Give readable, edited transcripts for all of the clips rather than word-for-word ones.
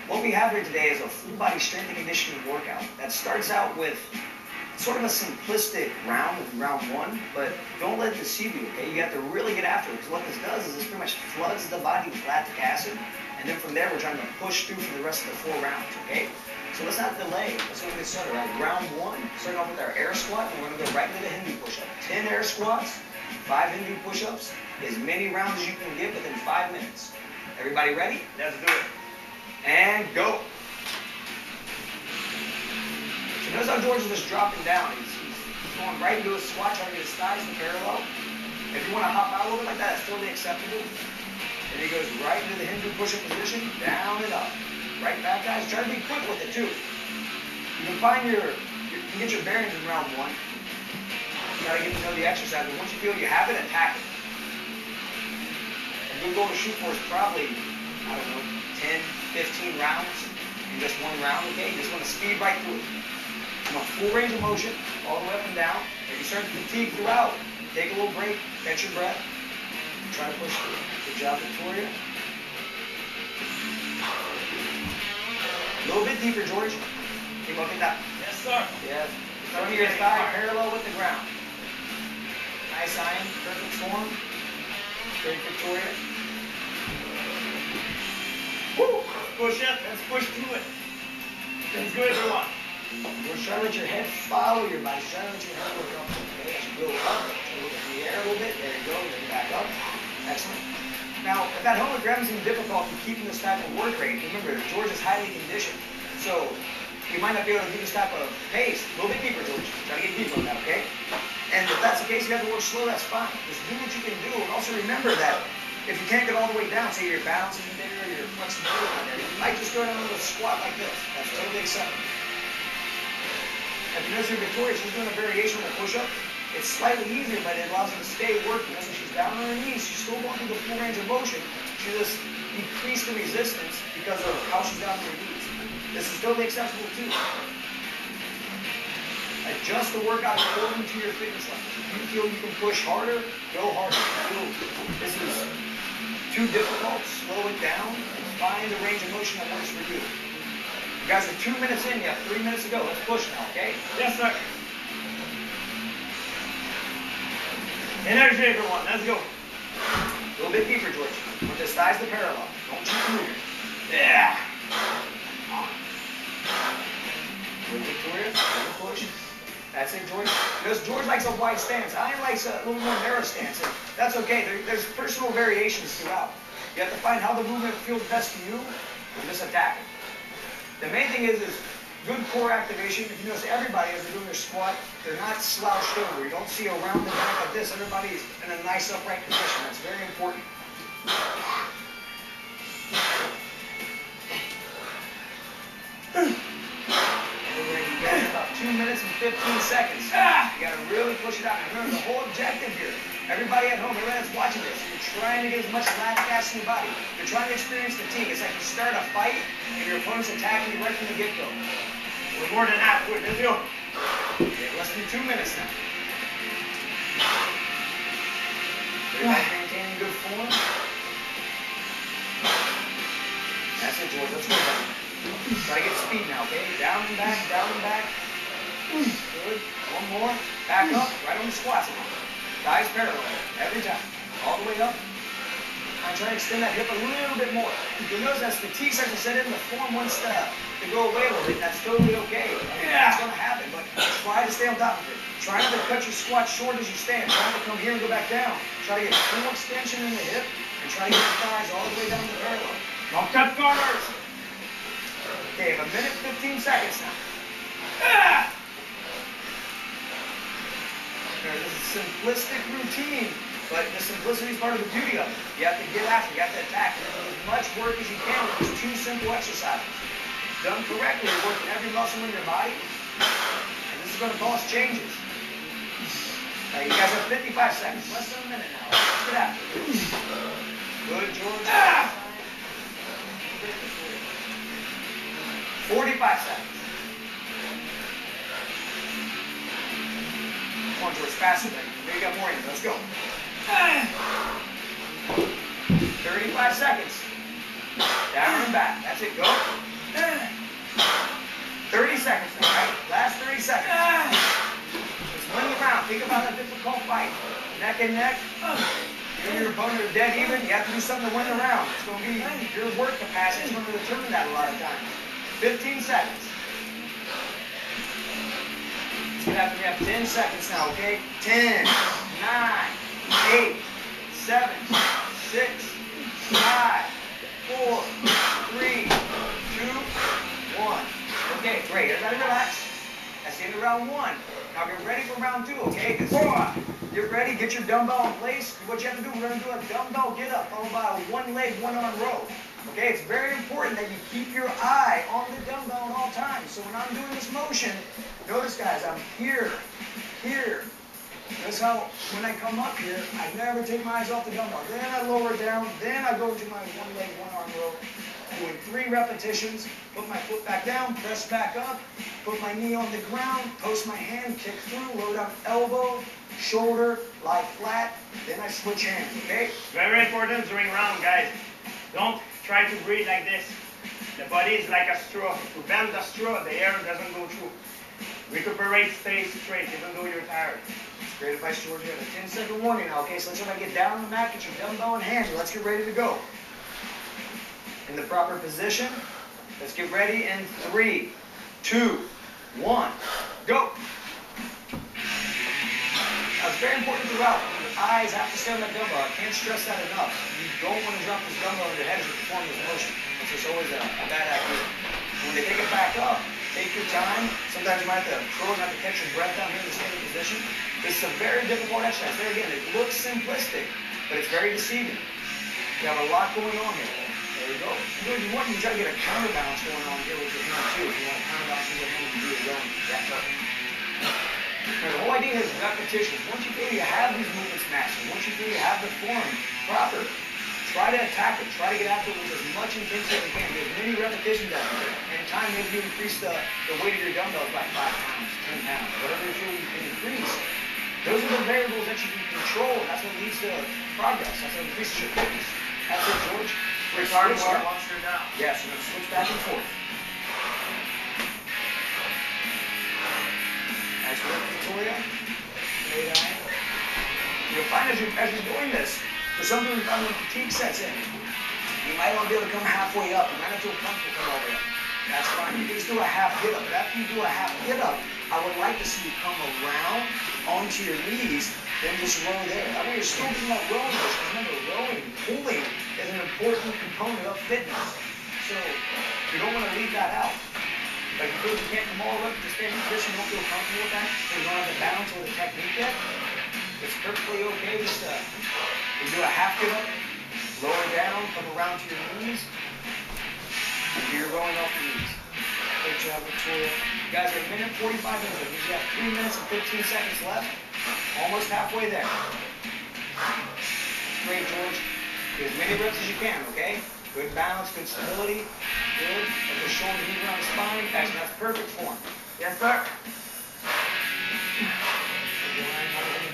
What we have here today is a full body strength and conditioning workout that starts out with sort of a simplistic round one, but don't let it deceive you, okay? You have to really get after it, because what this does is this pretty much floods the body with lactic acid, and then from there we're trying to push through for the rest of the 4 rounds, okay? So let's not delay. Let's go get started. Right? Round 1, starting off with our air squat, and we're going to go right into the Hindu push-up. 10 air squats, 5 Hindu push-ups, as many rounds as you can get within 5 minutes. Everybody ready? Let's do it. And go. So notice how George is just dropping down. He's going right into a squat, trying to get his thighs in parallel. If you want to hop out a little bit like that, that's totally acceptable. And he goes right into the Hindu push-up position, down and up. Right back, guys. Try to be quick with it, too. You can find you can get your bearings in round 1. You got to get to know the exercise, but once you feel you have it, attack it. A good goal to shoot for is probably, I don't know, 10, 15 rounds in just 1 round, okay? You just want to speed right through it. You want full range of motion, all the way up and down. If you start to fatigue throughout, take a little break, catch your breath, try to push through. Good job, Victoria. A little bit deeper, George. Keep looking up. Yes, sir. Yes. Front of your thigh parallel with the ground. Nice iron, perfect form. Great, Victoria. Woo! Push up. Let's push through it. Let's go, everyone. We're trying to let your head follow your body. Try to let your head look up. Okay, as you go up, look at the air a little bit. There you go. Then back up. Excellent. Now, if that helmet grab is difficult in keeping this type of work rate, remember, George is highly conditioned. So, you might not be able to do this type of pace. A little bit deeper, George. Try to get deeper on that, okay? And if that's the case, you have to work slow, that's fine. Just do what you can do. And also remember that if you can't get all the way down, say you're balancing there, you're flexibility on there, you might just go down with a squat like this. That's totally acceptable. If you notice your Victoria, she's doing a variation with a push-up. It's slightly easier, but it allows her to stay working. As she's down on her knees, she's still going through the full range of motion. She just decreased the resistance because of how she's down on her knees. This is totally acceptable too. Adjust the workout according to your fitness level. If you feel you can push harder, go harder. This is too difficult, slow it down, and find a range of motion that works for you. You guys are 2 minutes in, you have 3 minutes to go. Let's push now, okay? Yes, sir. Energy, everyone. Let's go. A little bit deeper, George. With his thighs to parallel. Don't you move. Yeah. Good, Victoria. Good push. That's it, George. Because George likes a wide stance. Ian likes a little more narrow stance. And that's okay. There's personal variations throughout. You have to find how the movement feels best to you and just attack it. The main thing is good core activation. If you notice, everybody, as they're doing their squat, they're not slouched over. You don't see a rounded back like this. Everybody's in a nice upright position. That's very important. You got about 2 minutes and 15 seconds. You got to really push it out. Now remember, the whole objective here, everybody at home, everybody that's watching this, you're trying to get as much lactic acid in your body. You're trying to experience fatigue. It's like you start a fight and your opponent's attacking you right from the get-go. We're more than halfway. Let's go. Okay, less than 2 minutes now. Everybody maintaining good form. That's it, George. Let's go, buddy. Try to get speed now, okay? Down and back, down and back. Good. One more. Back up. Right on the squats. Thighs parallel. Every time. All the way up. And try to extend that hip a little bit more. You'll notice as fatigue starts to set in, the form wants to go away a little bit. That's totally okay. It's going to happen, but try to stay on top of it. Try not to cut your squat short as you stand. Try not to come here and go back down. Try to get full extension in the hip and try to get your thighs all the way down to the parallel. Don't cut corners. Okay, 1 minute, 15 seconds now. This is a simplistic routine, but the simplicity is part of the beauty of it. You have to get after, you have to attack it. Do as much work as you can with these 2 simple exercises. Done correctly, you're working every muscle in your body, and this is going to cause changes. Now, you guys have 55 seconds, less than a minute now. Let's get after it. Good, George. 45 seconds. Come on, George, faster than you. You got more in you. Let's go. 35 seconds. Down and back. That's it. Go. difficult fight. Neck and neck. You and your opponent are dead even. You have to do something to win the round. It's going to be your work capacity is going to determine that a lot of times. 15 seconds. So we have 10 seconds now, okay? 10, 9, 8, 7, 6, 5, 4, 3, 2, 1. Okay, great. Everybody relax. That's the end of round 1. Now get ready for round 2, okay? Get ready, get your dumbbell in place. What you have to do, we're going to do a dumbbell get up followed by a one leg, one arm row. Okay, it's very important that you keep your eye on the dumbbell at all times. So when I'm doing this motion, notice guys, I'm here, here. Notice how when I come up here, I never take my eyes off the dumbbell. Then I lower it down, then I go into my one leg, one arm row. Doing 3 repetitions, put my foot back down, press back up, put my knee on the ground, post my hand, kick through, load up elbow, shoulder, lie flat, then I switch hands, okay? Very important during round, guys. Don't try to breathe like this. The body is like a straw. If you bend the straw, the air doesn't go through. Recuperate, stay straight, even though you're tired. Great advice, George. You have a 10-second warning now, okay? So let's try to get down on the mat, get your dumbbell in hand. Let's get ready to go. In the proper position. Let's get ready in 3, 2, 1, go. Now it's very important throughout. Your eyes have to stay on that dumbbell. I can't stress that enough. You don't want to drop this dumbbell on your head as you perform this motion. It's just always a bad idea. When they take it back up, take your time. Sometimes you might have to throw and have to catch your breath down here in the standing position. This is a very difficult exercise. There again, it looks simplistic, but it's very deceiving. You have a lot going on here. There you go. If you want, you try to get a counterbalance going on here with your hand too. If you want to counterbalance with your hand and do your rowing. That's up. Now, the whole idea is repetitions. Once you feel you have these movements mastered, once you feel you have the form proper, try to attack it. Try to get after it with as much intensity as you can. Do as many repetitions as you can. And time maybe you increase the weight of your dumbbells by 5 pounds, 10 pounds, whatever you feel you can increase. Those are the variables that you can control. That's what leads to progress. That's what increases your fitness. That's it, George. Switch arm more once you're down. Yes, we're going to switch back and forth. Nice work, Victoria. Lay down. You'll find as you're doing this, for some people you find when fatigue sets in, you might want to be able to come halfway up. You might not feel comfortable come all the way up. That's fine. You can just do a half get up. But after you do a half get up, I would like to see you come around onto your knees, then just row there. That way you're still doing that rowing motion. Remember, rowing, pulling is an important component of fitness. So you don't want to leave that out. Like if you can't come all the way up to the standing position, you don't feel comfortable with that, you don't have the balance or the technique yet, it's perfectly okay just to do a half get up, lower down, come around to your knees, and you're rolling off the knees. Great job, Victoria. You guys are 1 minute 45 minutes. You have 3 minutes and 15 seconds left. Almost halfway there. Great, George. Do as many reps as you can, okay? Good balance, good stability. Good. Let the shoulders move around the spine. Excellent. That's perfect form. Yes, sir.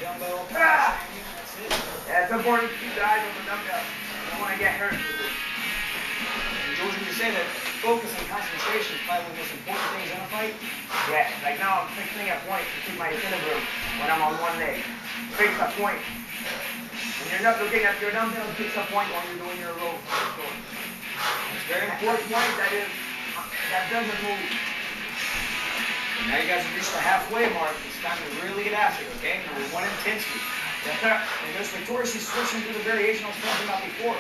Dumbbell. Ah! That's it. Yeah, it's important to keep the eyes on the dumbbell. You don't want to get hurt. And George, would you say that focus and concentration is probably one of the most important things in a fight? Yeah, like now I'm fixing a point to keep my equilibrium when I'm on one leg. Fix a point. When you're not looking at your dumbbell, fix a point when you're doing your row. It's very important. Point that doesn't move. Now you guys have reached the halfway mark. It's time to really get after it, okay? Number 1, intensity. Yes, sir. And there's Victoria, she's switching through the variation I was talking about before.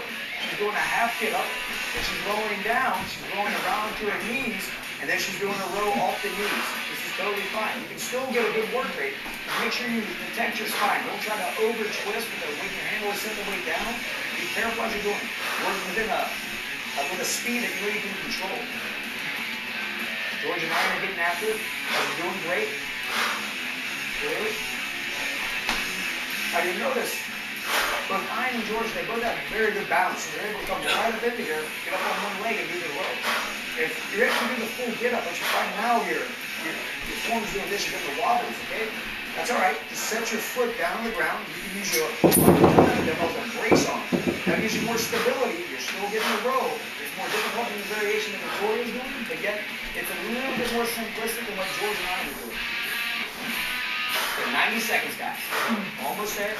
She's doing a half get up, and she's lowering down, she's rolling around to her knees, and then she's doing a row off the knees. This is totally fine. You can still get a good work rate. Make sure you protect your spine. Don't try to over twist with your hand always set the weight down. Be careful as you're doing it. Work within with a speed that you know you can control. George and I are getting after it. We're doing great. Good. Now you notice, both I and George, they both have very good balance. So they're able to come right up into here, get up on one leg and do the row. If you're able to do the full get up, but you find now your form's doing this, you're getting the wobbles, okay? That's all right. Just set your foot down on the ground. You can use your dumbbells and brace on. That gives you more stability. You're still getting the row. It's more difficult in the variation that Victoria's doing, but yet it's a little bit more simplistic than what George and I are doing. for 90 seconds, guys. Almost there.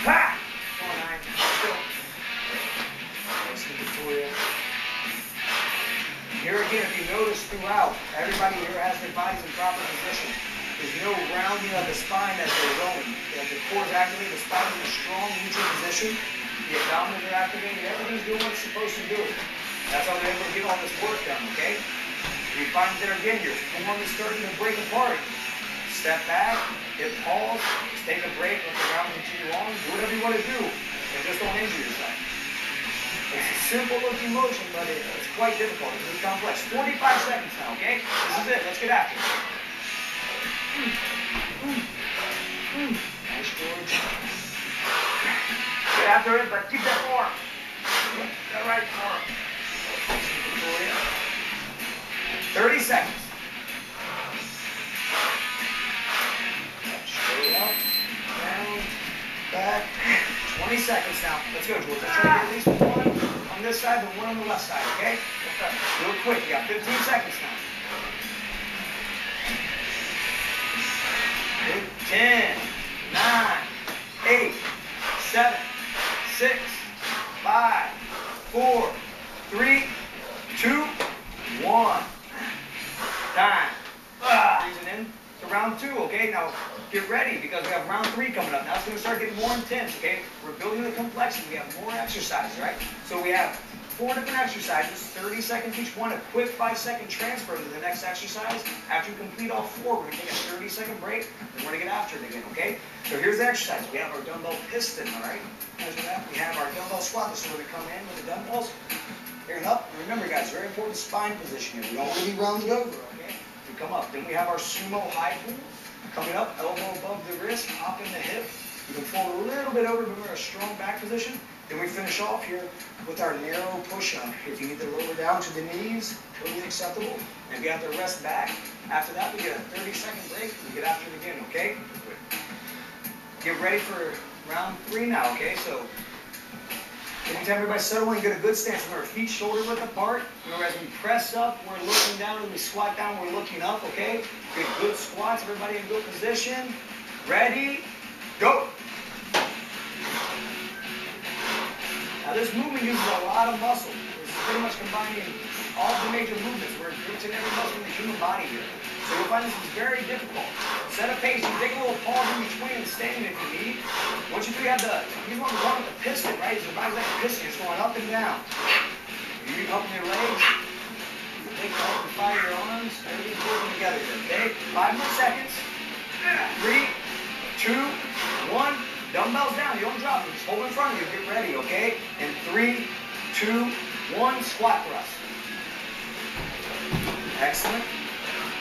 Ha! Come on, 9. Still. Nice and good for you. Here again, if you notice throughout, everybody here has their bodies in proper position. There's no rounding of the spine as they're going. The core is activated, the spine is in a strong neutral position. The abdominals are activated, everything's doing what it's supposed to do. That's how they're able to get all this work done, okay? If you find that again, your form is starting to break apart. Step back, hit pause, just take a break, let the round continue on, do whatever you want to do, and just don't injure yourself. It's a simple looking motion, but it's quite difficult. It's really complex. 45 seconds now, okay? This is it. Let's get after it. Nice, George. Get after it, but keep that form. That right form. 30 seconds. Straight up, down, back. 20 seconds now. Let's go, George. Let's try to get at least one on this side and one on the left side, okay? Do it quick. You got 15 seconds now. 10, 9, 8, 7, 6, 5, 4, 3, 2, 1. Time. Breathing in to round 2, okay? Now, get ready because we have round 3 coming up. Now it's going to start getting more intense, okay? We're building the complexity. We have more exercises, right? So we have 4 different exercises, 30 seconds each one, a quick 5-second transfer to the next exercise. After you complete all 4, we're going to take a 30-second break, and we're going to get after it again, okay? So here's the exercise. We have our dumbbell piston, all right? As that, we have our dumbbell squat. This is where we come in with the dumbbells. Here and up. And remember, guys, very important spine position here. We don't really round it over, okay? We come up. Then we have our sumo high pull. Coming up, elbow above the wrist, hop in the hip. You can fold a little bit over, but we're in a strong back position. Then we finish off here with our narrow push-up. If you need to lower down to the knees, totally acceptable. And if you have to rest back, after that we get a 30-second break. We get after it again, okay? Get ready for round 3 now, okay? So, anytime everybody settle in, get a good stance. Remember, feet shoulder width apart. Remember, as we press up, we're looking down. As we squat down, we're looking up, okay? Get good squats. Everybody in good position. Ready? Go! Now this movement uses a lot of muscle. It's pretty much combining all the major movements. We're engaging every muscle in the human body here. So you'll find this is very difficult. Set a pace. You take a little pause in between and staying if you need. Once you do, you want to run with the piston, right? So your body's like a piston. It's going up and down. You need help in your legs. Take the help and fire your arms. Everything's working together here, okay? 5 more seconds. 3, 2, 1. Dumbbells down, you don't drop them, just hold in front of you, get ready, okay? And 3, 2, 1, squat thrust. Excellent.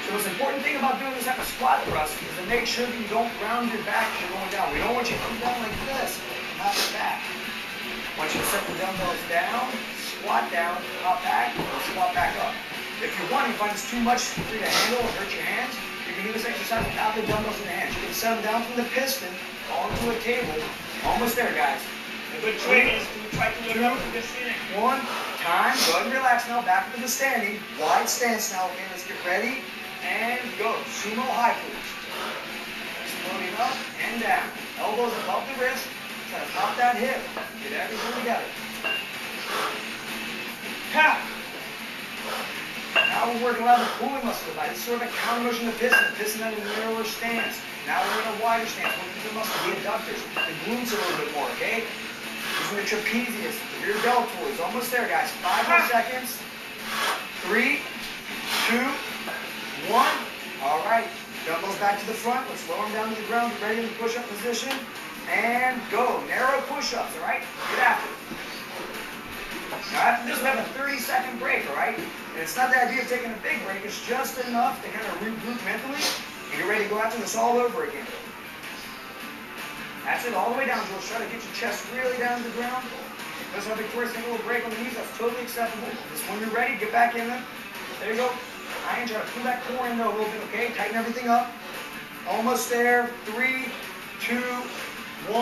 So the important thing about doing this type of squat thrust is to make sure that you don't round your back as you're going down. We don't want you to come down like this, not your back. I want you to set the dumbbells down, squat down, hop back, or squat back up. If you want, you find it's too much for you to handle or hurt your hands, you can do this exercise without the dumbbells in the hands. You can set them down from the piston onto a table. Almost there, guys. A good trick is to try to look up to the ceiling. 1, time. Go ahead and relax now. Back to the standing. Wide stance now. Okay, let's get ready. And go. Sumo high pulls. Floating up and down. Elbows above the wrist. Try to pop that hip. Get everything together. Ha! Now we're working around the pulling muscle of the body. It's sort of a counter motion to piston. Piston at a narrower stance. Now we're in a wider stance. We're using the muscle, the adductors, the glutes a little bit more, okay? Using the trapezius, the rear deltoids. Almost there, guys. 5 more seconds. 3, 2, 1. All right. Dumbbells back to the front. Let's lower them down to the ground. Get ready in the push-up position. And go. Narrow push-ups, all right? Get after it. Now after this, we have a 30-second break, all right? And it's not the idea of taking a big break. It's just enough to kind of regroup mentally and get ready to go after this all over again. That's it, all the way down, George. Try to get your chest really down to the ground. Doesn't have Victoria's take a little break on the knees. That's totally acceptable. Just when you're ready, get back in them. There you go. I ain't try to pull that core in there a little bit, okay? Tighten everything up. Almost there. 3, 2, 1.